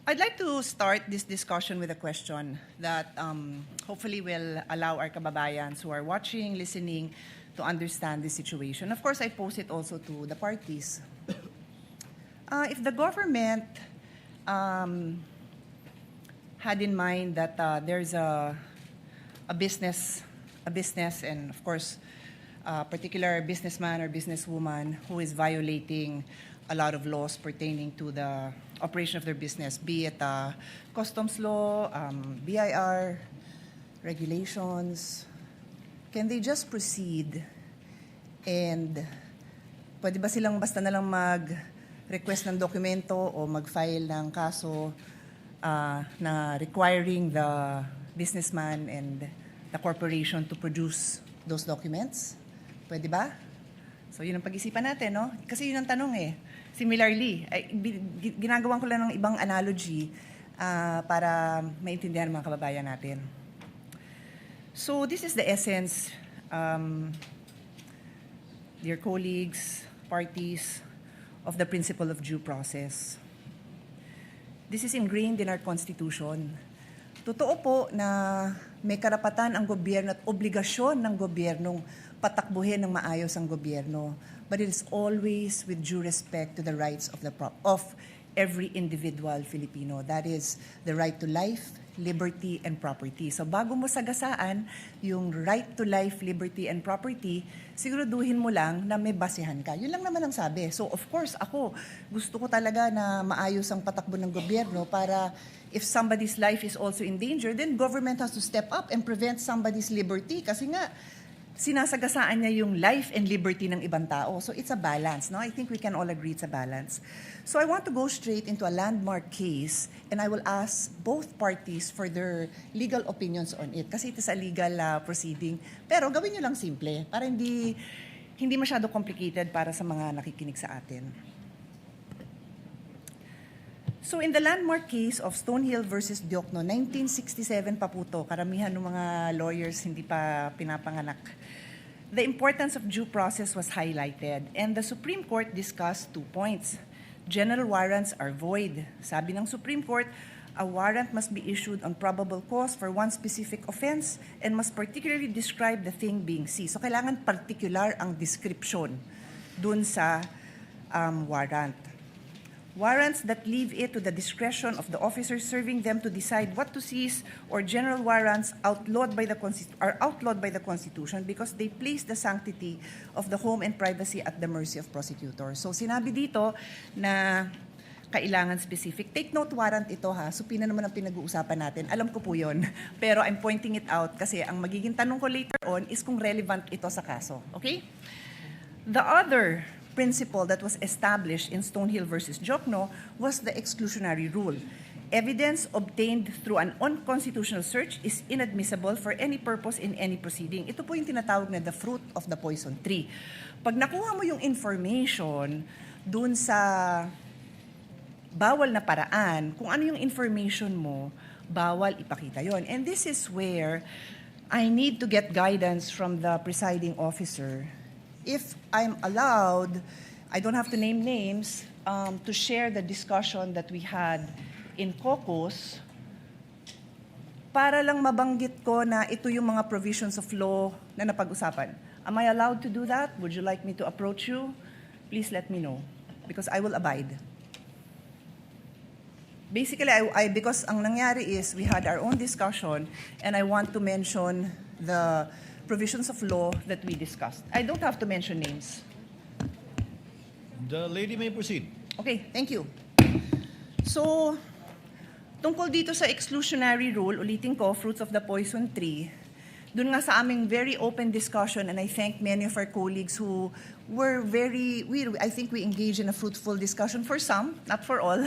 I'd like to start this discussion with a question that hopefully will allow our kababayans who are watching, listening, to understand the situation. Of course, I pose it also to the parties. If the government had in mind that there's a business, and of course, a particular businessman or businesswoman who is violating a lot of laws pertaining to the operation of their business, be it customs law, BIR, regulations, can they just proceed and pwede ba silang basta na lang mag-request ng dokumento o mag-file ng kaso na requiring the businessman and the corporation to produce those documents? Pwede ba? So yun ang pag-isipan natin, no? Kasi yun ang tanong eh. Similarly, ginagawan ko lang ng ibang analogy para maintindihan ng mga kababayan natin. So this is the essence, dear colleagues, parties, of the principle of due process. This is ingrained in our Constitution. Totoo po na may karapatan ang gobyerno at obligasyon ng gobyernong patakbuhin ng maayos ang gobyerno, but it is always with due respect to the rights of every individual Filipino. That is the right to life, liberty, and property. So bago mo sagasaan yung right to life, liberty, and property, siguraduhin mo lang na may basehan ka. Yun lang naman ang sabi. So of course, ako, gusto ko talaga na maayos ang patakbo ng gobyerno para if somebody's life is also in danger, then government has to step up and prevent somebody's liberty. Kasi nga, sinasagasaan niya yung life and liberty ng ibang tao. So it's a balance, no? I think we can all agree it's a balance. So I want to go straight into a landmark case and I will ask both parties for their legal opinions on it kasi it is a legal proceeding. Pero gawin niyo lang simple para hindi masyado complicated para sa mga nakikinig sa atin. So in the landmark case of Stonehill versus Diokno, 1967 pa po to, karamihan ng mga lawyers hindi pa pinapanganak. The importance of due process was highlighted and the Supreme Court discussed 2 points. General warrants are void. Sabi ng Supreme Court, a warrant must be issued on probable cause for one specific offense and must particularly describe the thing being seized. So kailangan particular ang description dun sa warrant. Warrants that leave it to the discretion of the officers serving them to decide what to seize or general warrants are outlawed by the Constitution because they place the sanctity of the home and privacy at the mercy of prosecutors. So sinabi dito na kailangan specific. Take note warrant ito ha. Supina naman ang pinag-uusapan natin. Alam ko po yun. Pero I'm pointing it out kasi ang magiging tanong ko later on is kung relevant ito sa kaso. Okay? The other principle that was established in Stonehill versus Diokno was the exclusionary rule. Evidence obtained through an unconstitutional search is inadmissible for any purpose in any proceeding. Ito po yung tinatawag na the fruit of the poison tree. Pag nakuha mo yung information dun sa bawal na paraan, kung ano yung information mo, bawal ipakita yon. And this is where I need to get guidance from the presiding officer. If I'm allowed, I don't have to name names, to share the discussion that we had in caucus para lang mabanggit ko na ito yung mga provisions of law na napag-usapan. Am I allowed to do that? Would you like me to approach you? Please let me know because I will abide. Basically, because ang nangyari is we had our own discussion and I want to mention the provisions of law that we discussed. I don't have to mention names. The lady may proceed. Okay, thank you. So, tungkol dito sa exclusionary rule, ulitin ko, fruits of the poison tree, dun nga sa aming very open discussion, and I thank many of our colleagues who were I think we engaged in a fruitful discussion for some, not for all.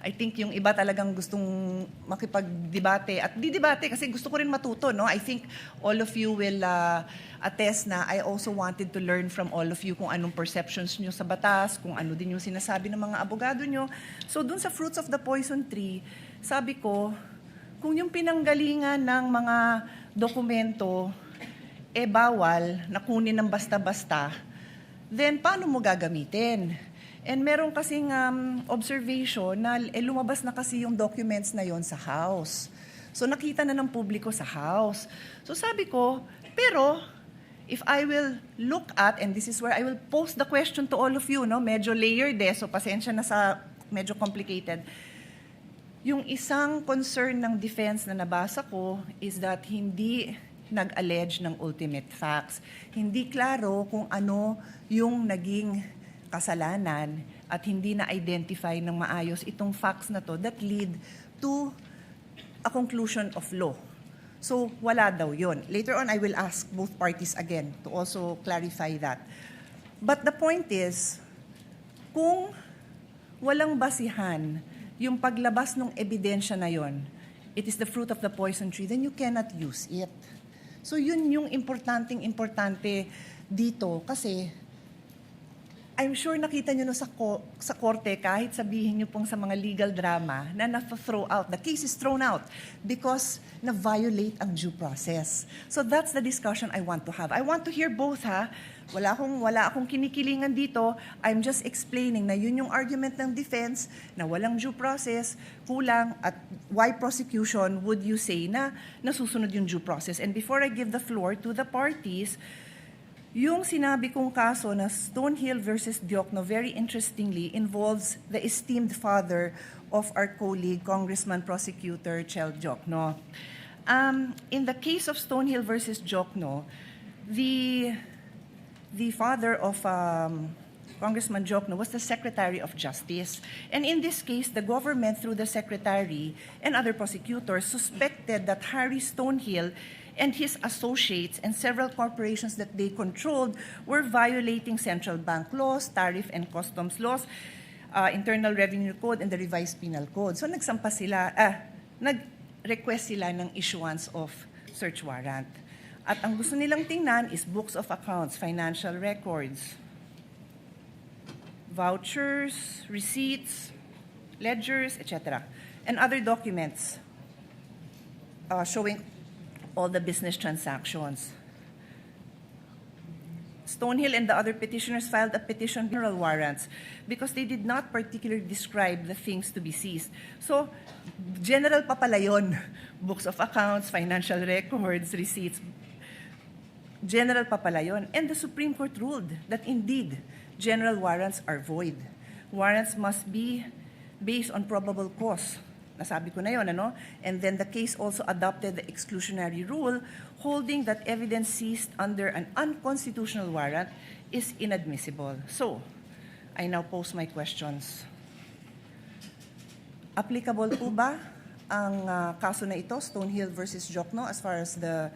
I think yung iba talagang gustong makipag-debate at di-debate kasi gusto ko rin matuto, no? I think all of you will attest na I also wanted to learn from all of you kung anong perceptions nyo sa batas, kung ano din yung sinasabi ng mga abogado nyo. So dun sa fruits of the poison tree, sabi ko, kung yung pinanggalingan ng mga dokumento bawal na kunin ng basta-basta, then paano mo gagamitin? And meron kasing observation na lumabas na kasi yung documents na yon sa House. So nakita na ng publiko sa House. So sabi ko, pero if I will look at, and this is where I will pose the question to all of you, no? Medyo layered so pasensya na sa medyo complicated. Yung isang concern ng defense na nabasa ko is that hindi nag-allege ng ultimate facts. Hindi klaro kung ano yung naging kasalanan at hindi na-identify ng maayos itong facts na to that lead to a conclusion of law. So, wala daw yun. Later on, I will ask both parties again to also clarify that. But the point is, kung walang basihan yung paglabas ng ebidensya na yon, it is the fruit of the poison tree, then you cannot use it. So, yun yung importante dito kasi I'm sure nakita nyo no sa korte, kahit sabihin nyo pong sa mga legal drama na na-throw out. The case is thrown out because na-violate ang due process. So that's the discussion I want to have. I want to hear both, ha? Wala akong kinikilingan dito. I'm just explaining na yun yung argument ng defense na walang due process, kulang, at why prosecution would you say na nasusunod yung due process. And before I give the floor to the parties, yung sinabi kong kaso na Stonehill versus Diokno, very interestingly, involves the esteemed father of our colleague, Congressman Prosecutor Chel Diokno. In the case of Stonehill versus Diokno, the father of Congressman Diokno was the Secretary of Justice. And in this case, the government, through the Secretary and other prosecutors, suspected that Harry Stonehill and his associates and several corporations that they controlled were violating central bank laws, tariff and customs laws, Internal Revenue Code, and the Revised Penal Code. So nag-request sila ng issuance of search warrant. At ang gusto nilang tingnan is books of accounts, financial records, vouchers, receipts, ledgers, etc., and other documents showing all the business transactions. Stonehill and the other petitioners filed a petition for general warrants because they did not particularly describe the things to be seized. So, general pa pala yun. Books of accounts, financial records, receipts. General pa pala yun. And the Supreme Court ruled that indeed, general warrants are void. Warrants must be based on probable cause. Nasabi ko na yun, ano? And then the case also adopted the exclusionary rule, holding that evidence seized under an unconstitutional warrant is inadmissible. So, I now pose my questions. Applicable po ba ang kaso na ito, Stonehill versus Diokno, as far as the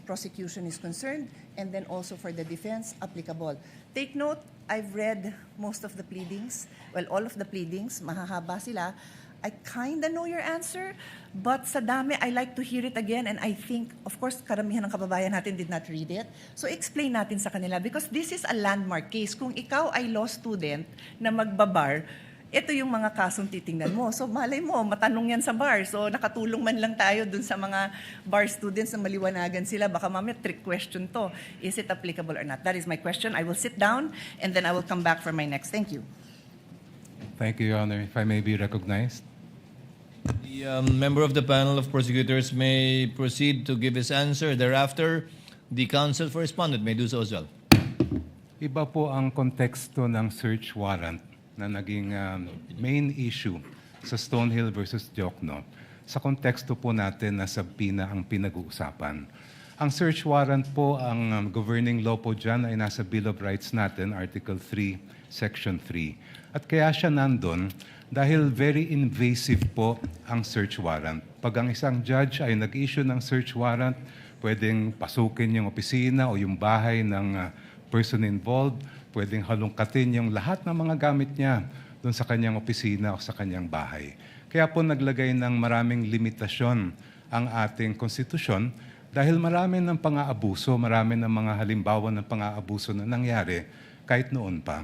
prosecution is concerned, and then also for the defense, applicable? Take note, I've read most of the pleadings, well, all of the pleadings, mahahaba sila. I kind of know your answer, but sa dami, I like to hear it again, and I think, of course, karamihan ng kababayan natin did not read it. So explain natin sa kanila, because this is a landmark case. Kung ikaw ay law student na magbabar, ito yung mga kasong titingnan mo. So malay mo, matanong yan sa bar. So nakatulong man lang tayo dun sa mga bar students na maliwanagan sila. Baka mamaya trick question to. Is it applicable or not? That is my question. I will sit down, and then I will come back for my next. Thank you. Thank you, Your Honor. If I may be recognized. The member of the panel of prosecutors may proceed to give his answer. Thereafter, the counsel for respondent may do so as well. Iba po ang konteksto ng search warrant na naging main issue sa Stonehill versus Diokno. Sa konteksto po natin na subpoena ang pinag-uusapan. Ang search warrant po, ang governing law po dyan ay nasa Bill of Rights natin, Article 3, Section 3. At kaya siya nandun dahil very invasive po ang search warrant. Pag ang isang judge ay nag-issue ng search warrant, pwedeng pasukin yung opisina o yung bahay ng person involved, pwedeng halungkatin yung lahat ng mga gamit niya doon sa kanyang opisina o sa kanyang bahay. Kaya po naglagay ng maraming limitasyon ang ating konstitusyon dahil marami ng pang-aabuso, marami ng mga halimbawa ng pang-aabuso na nangyari kahit noon pa.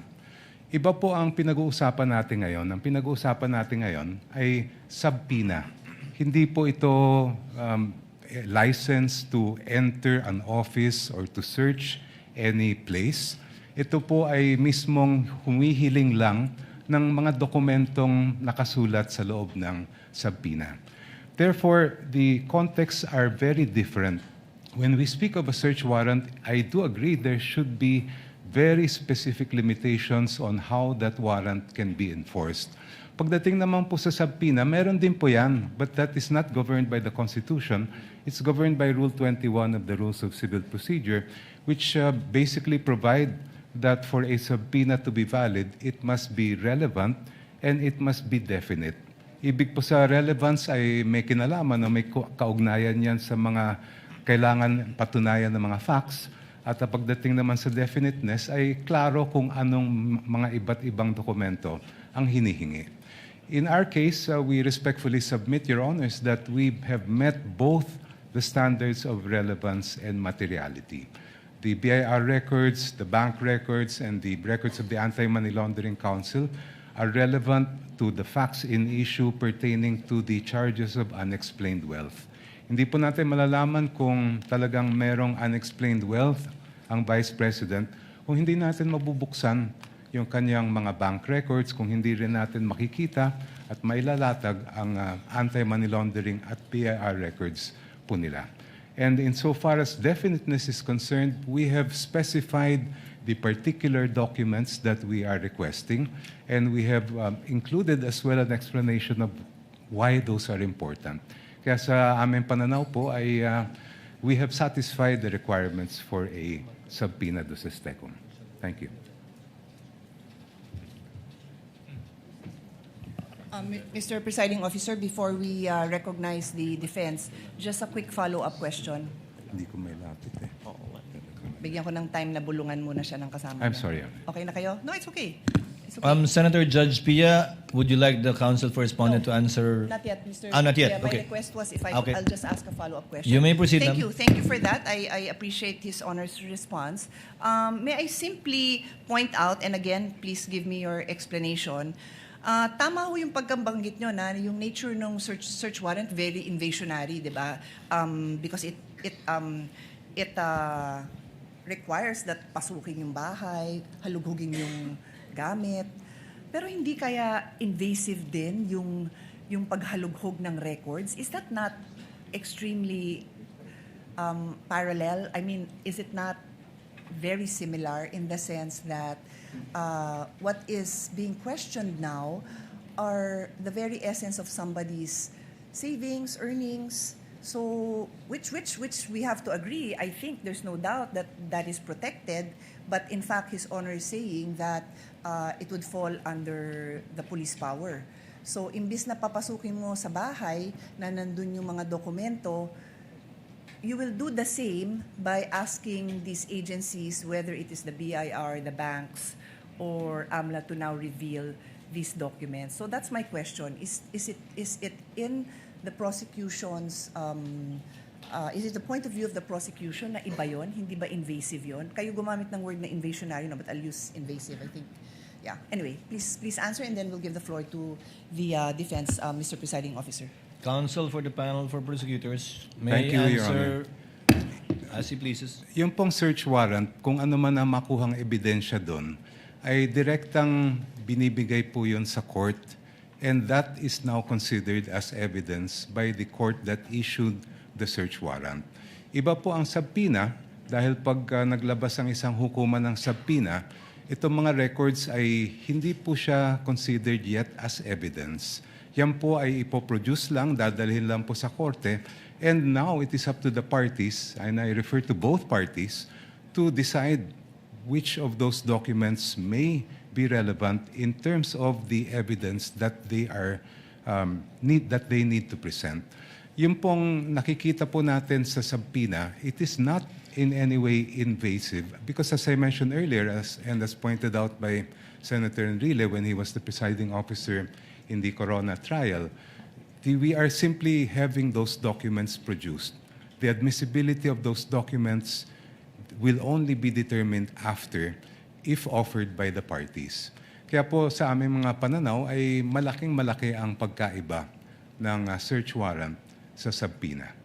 Iba po ang pinag-uusapan natin ngayon. Ang pinag-uusapan natin ngayon ay subpoena. Hindi po ito license to enter an office or to search any place. ito po ay mismong humihiling lang ng mga dokumentong nakasulat sa loob ng subpoena. Therefore, the contexts are very different. When we speak of a search warrant, I do agree there should be very specific limitations on how that warrant can be enforced. Pagdating naman po sa subpoena, meron din po yan, but that is not governed by the Constitution. It's governed by Rule 21 of the Rules of Civil Procedure, which basically provide that for a subpoena to be valid, it must be relevant and it must be definite. Ibig po sa relevance ay may kinalaman o may kaugnayan yan sa mga kailangan patunayan ng mga facts. At pagdating naman sa definiteness ay klaro kung anong mga iba't ibang dokumento ang hinihingi. In our case, we respectfully submit, Your Honors, that we have met both the standards of relevance and materiality. The BIR records, the bank records, and the records of the Anti-Money Laundering Council are relevant to the facts in issue pertaining to the charges of unexplained wealth. Hindi po natin malalaman kung talagang merong unexplained wealth ang Vice President kung hindi natin mabubuksan yung kanyang mga bank records, kung hindi rin natin makikita at mailalatag ang anti-money laundering at BIR records po nila. And insofar as definiteness is concerned, we have specified the particular documents that we are requesting, and we have included as well an explanation of why those are important. Kaya sa aming pananaw po ay we have satisfied the requirements for a subpoena duces tecum. Thank you. Mr. Presiding Officer, before we recognize the defense, just a quick follow-up question. Hindi ko may lapit eh. Bigyan ko ng time na bulungan muna siya ng kasama I'm niya. sorry. Okay na kayo? No, it's okay. It's okay. Senator Judge Pia, would you like the counsel for respondent to answer? Not yet, Mr. Not yet. Yeah, my Okay. request was if I Okay. I'll just ask a follow-up question. You may proceed, Thank ma'am. you. Thank you for that. I appreciate his honor's response. May I simply point out, and again, please give me your explanation. Tama ho yung pagkabanggit nyo na yung nature ng search warrant very invasionary, di ba? Because it requires that pasukin yung bahay, halughugin yung gamit. Pero hindi kaya invasive din yung paghalughog ng records? Is that not extremely parallel? I mean, is it not very similar in the sense that what is being questioned now are the very essence of somebody's savings, earnings? So, which we have to agree. I think there's no doubt that that is protected. But in fact, His Honor is saying that it would fall under the police power. So, imbis na papasukin mo sa bahay na nandun yung mga dokumento, you will do the same by asking these agencies, whether it is the BIR, the banks, or AMLA, to now reveal these documents. So that's my question. Is it in the prosecution's, is it the point of view of the prosecution na iba yun? Hindi ba invasive yun? Kayo gumamit ng word na invasionary, no, but I'll use invasive, I think. Yeah. Anyway, please answer, and then we'll give the floor to the defense, Mr. Presiding Officer. Counsel for the panel for prosecutors may Thank you, Your answer as he pleases. Yung pong search warrant, kung ano man ang makuhang ebidensya doon, ay direktang binibigay po yun sa court, and that is now considered as evidence by the court that issued the search warrant. Iba po ang subpoena, dahil pag naglabas ang isang hukuman ng subpoena, itong mga records ay hindi po siya considered yet as evidence. Yan po ay ipoproduce lang, dadalhin lang po sa korte, and now it is up to the parties, and I refer to both parties, to decide which of those documents may be relevant in terms of the evidence that they are need to present. Yung pong nakikita po natin sa subpoena, it is not in any way invasive because, as I mentioned earlier, as pointed out by Senator Enrile when he was the presiding officer in the Corona trial, we are simply having those documents produced. The admissibility of those documents will only be determined after, if offered by the parties. Kaya po sa aming mga pananaw ay malaking-malaki ang pagkaiba ng search warrant sa subpoena.